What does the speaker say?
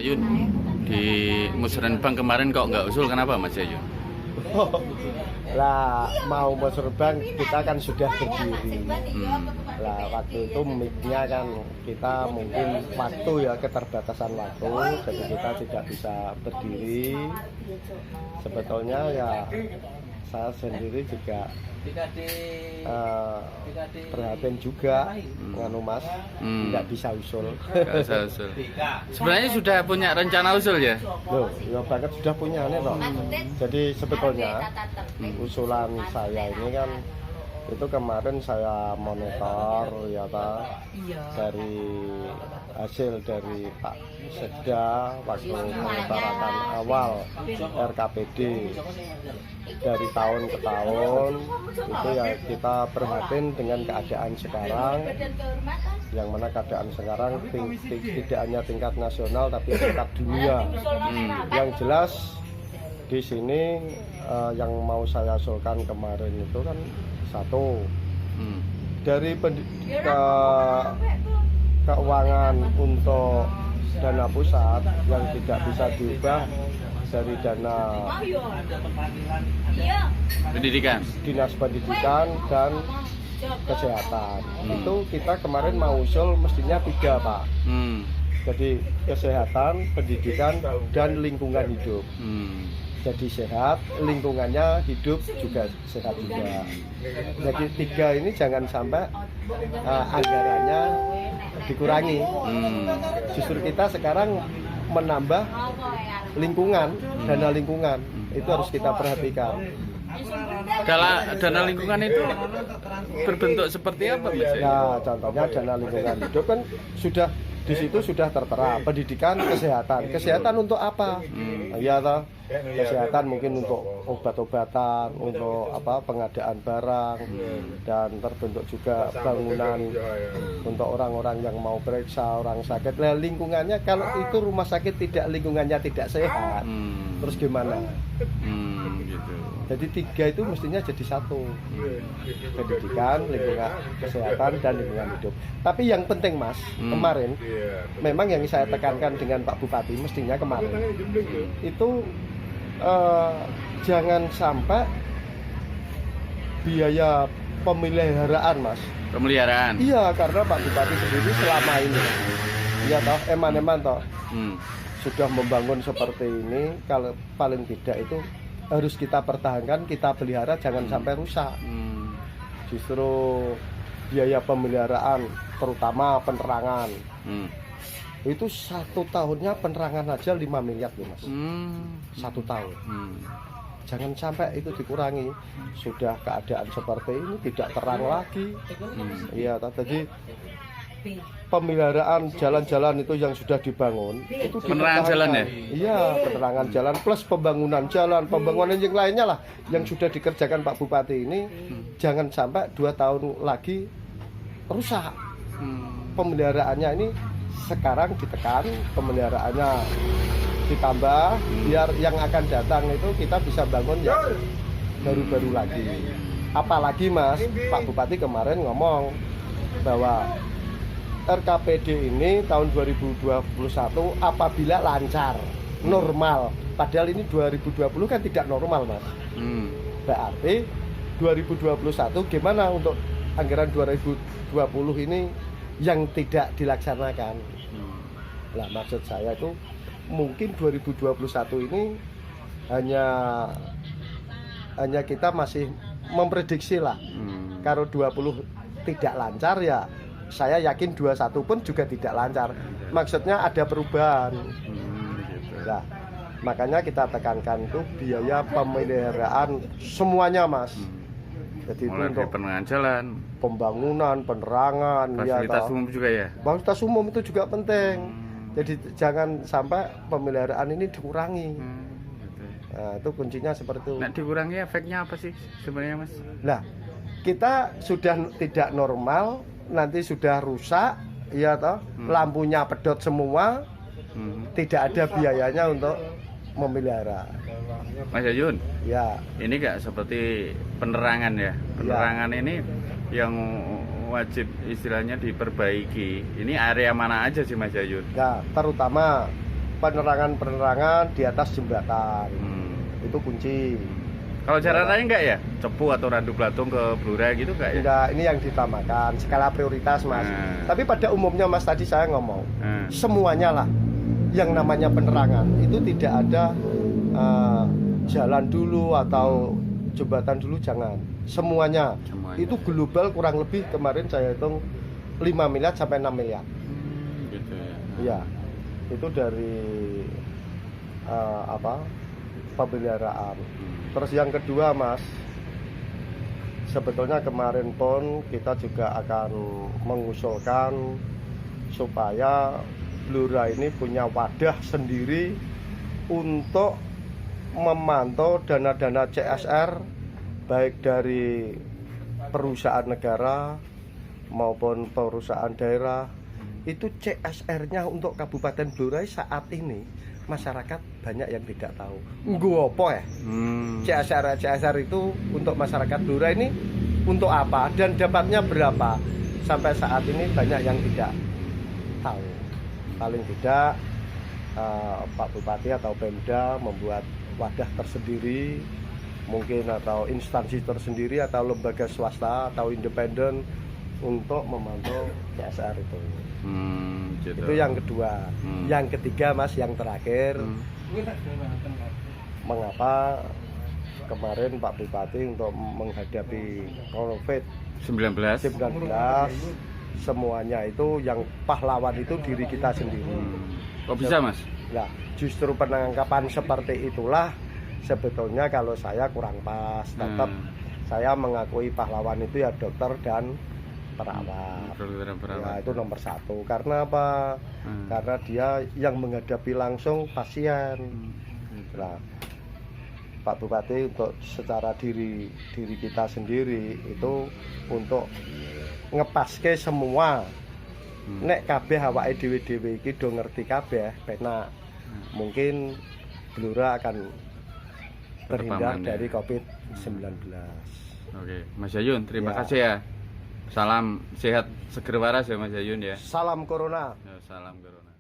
Ayun, di Musrenbang kemarin kok nggak usul, kenapa Mas Ayun? Lah mau musrenbang kita kan sudah berdiri. Lah waktu itu mic-nya kan kita mungkin waktu ya keterbatasan waktu, jadi kita tidak bisa berdiri. Sebetulnya ya saya sendiri juga perhatian juga nganu Mas, tidak bisa usul. Nggak usah usul. Sebenarnya sudah punya rencana usul ya? Loh, ya banget sudah punya nih loh. Jadi sebetulnya usulan saya ini kan itu kemarin saya monitor ya Pak, dari hasil dari Pak Sekda waktu mengutarakan awal RKPD dari tahun ke tahun itu ya kita perhatiin dengan keadaan sekarang, yang mana keadaan sekarang tidak hanya tingkat nasional tapi tingkat dunia. Yang jelas di sini yang mau saya usulkan kemarin itu kan satu, dari keuangan untuk dana pusat yang tidak bisa diubah dari dana Pendidikan. dinas pendidikan dan kesehatan. Itu kita kemarin mau usul mestinya 3 Pak. Jadi kesehatan, pendidikan, dan lingkungan hidup. Jadi sehat, lingkungannya hidup juga sehat juga. Jadi 3 ini jangan sampai anggarannya dikurangi. Justru kita sekarang menambah lingkungan, dana lingkungan itu harus kita perhatikan. Dana lingkungan itu berbentuk seperti apa Mas? Ya contohnya dana lingkungan hidup kan sudah di situ sudah tertera pendidikan, kesehatan untuk apa? Ya toh, kesehatan mungkin untuk obat-obatan, untuk apa pengadaan barang, dan terbentuk juga bangunan untuk orang-orang yang mau periksa orang sakit. Nah, lingkungannya kalau itu rumah sakit tidak lingkungannya tidak sehat, terus gimana? Gitu. Jadi 3 itu mestinya jadi satu, pendidikan, lingkungan kesehatan, dan lingkungan hidup. Tapi yang penting Mas, kemarin memang yang saya tekankan dengan Pak Bupati mestinya kemarin itu jangan sampai biaya pemeliharaan Mas. Pemeliharaan? Iya, karena Pak Bupati sendiri selama ini ya toh eman-eman toh sudah membangun seperti ini, kalau paling tidak itu harus kita pertahankan, kita pelihara, jangan sampai rusak. Justru biaya pemeliharaan terutama penerangan itu 1 tahunnya penerangan aja 5 miliar loh Mas. 1 tahun. Jangan sampai itu dikurangi. Sudah keadaan seperti ini tidak terang lagi. Iya, jadi pemeliharaan jalan-jalan itu yang sudah dibangun itu penerangan jalan ya? Iya, penerangan jalan plus pembangunan jalan, pembangunan yang lainnya lah yang sudah dikerjakan Pak Bupati ini jangan sampai 2 tahun lagi rusak. Pemeliharaannya ini sekarang ditekan, pemeliharaannya ditambah biar yang akan datang itu kita bisa bangun ya baru-baru lagi. Apalagi Mas, Pak Bupati kemarin ngomong bahwa RKPD ini tahun 2021 apabila lancar, normal. Padahal ini 2020 kan tidak normal Mas. Berarti 2021 gimana untuk anggaran 2020 ini yang tidak dilaksanakan. Lah maksud saya itu mungkin 2021 ini hanya kita masih memprediksi lah. Kalau 20 tidak lancar ya saya yakin 21 pun juga tidak lancar. Maksudnya ada perubahan. Nah, makanya kita tekankan itu biaya pemeliharaan semuanya Mas. Jadi mulai itu untuk penerangan jalan, pembangunan, penerangan, fasilitas umum juga ya. Fasilitas umum itu juga penting. Jadi jangan sampai pemeliharaan ini dikurangi. Nah, itu kuncinya seperti itu. Nah, dikurangi efeknya apa sih sebenarnya Mas? Nah, kita sudah tidak normal, nanti sudah rusak, ya toh, lampunya pedot semua, tidak ada biayanya untuk memelihara. Mas Ayun, Ya, ini gak seperti penerangan ya? Penerangan ini yang wajib istilahnya diperbaiki. Ini area mana aja sih Mas Ayun? ya terutama penerangan di atas jembatan. Itu kunci. Kalau jalan raya enggak ya? Cepu atau Randu Blatung ke Blora gitu enggak ya? Enggak, ini yang ditamakan skala prioritas, Mas. Tapi pada umumnya, Mas, tadi saya ngomong semuanya lah yang namanya penerangan itu tidak ada jalan dulu atau jembatan dulu, jangan. Semuanya. Itu global kurang lebih kemarin saya hitung 5 miliar sampai 6 miliar. Gitu ya. Iya. Itu dari pemeliharaan. Terus yang kedua, Mas, sebetulnya kemarin pun kita juga akan mengusulkan supaya Blora ini punya wadah sendiri untuk memantau dana-dana CSR baik dari perusahaan negara maupun perusahaan daerah. Itu CSR-nya untuk Kabupaten Blora saat ini masyarakat banyak yang tidak tahu. Nggo apa ya? CSR itu untuk masyarakat Blora ini untuk apa dan dapatnya berapa? Sampai saat ini banyak yang tidak tahu. Paling tidak Pak Bupati atau Pemda membuat wadah tersendiri, mungkin atau instansi tersendiri atau lembaga swasta atau independen untuk memantau CSR itu. Gitu. Itu yang kedua. Yang ketiga, Mas, yang terakhir, mengapa kemarin Pak Bupati untuk menghadapi COVID-19 semuanya itu yang pahlawan itu diri kita sendiri. Kok bisa, Mas? Nah, justru penangkapan seperti itulah sebetulnya kalau saya kurang pas. Tetap saya mengakui pahlawan itu ya dokter dan perawat. Ya, itu nomor satu. Karena apa? Karena dia yang menghadapi langsung pasien. Nah, Pak Bupati untuk secara diri kita sendiri itu untuk ngepaske semua. Nek kabeh awake dhewe-dhewe iki do ngerti kabeh, penak. Mungkin Blora akan terhindar dari COVID-19. Oke, Mas Yayun, terima kasih ya. Salam sehat seger waras ya Mas Yayun ya. Salam corona. Ya, salam corona.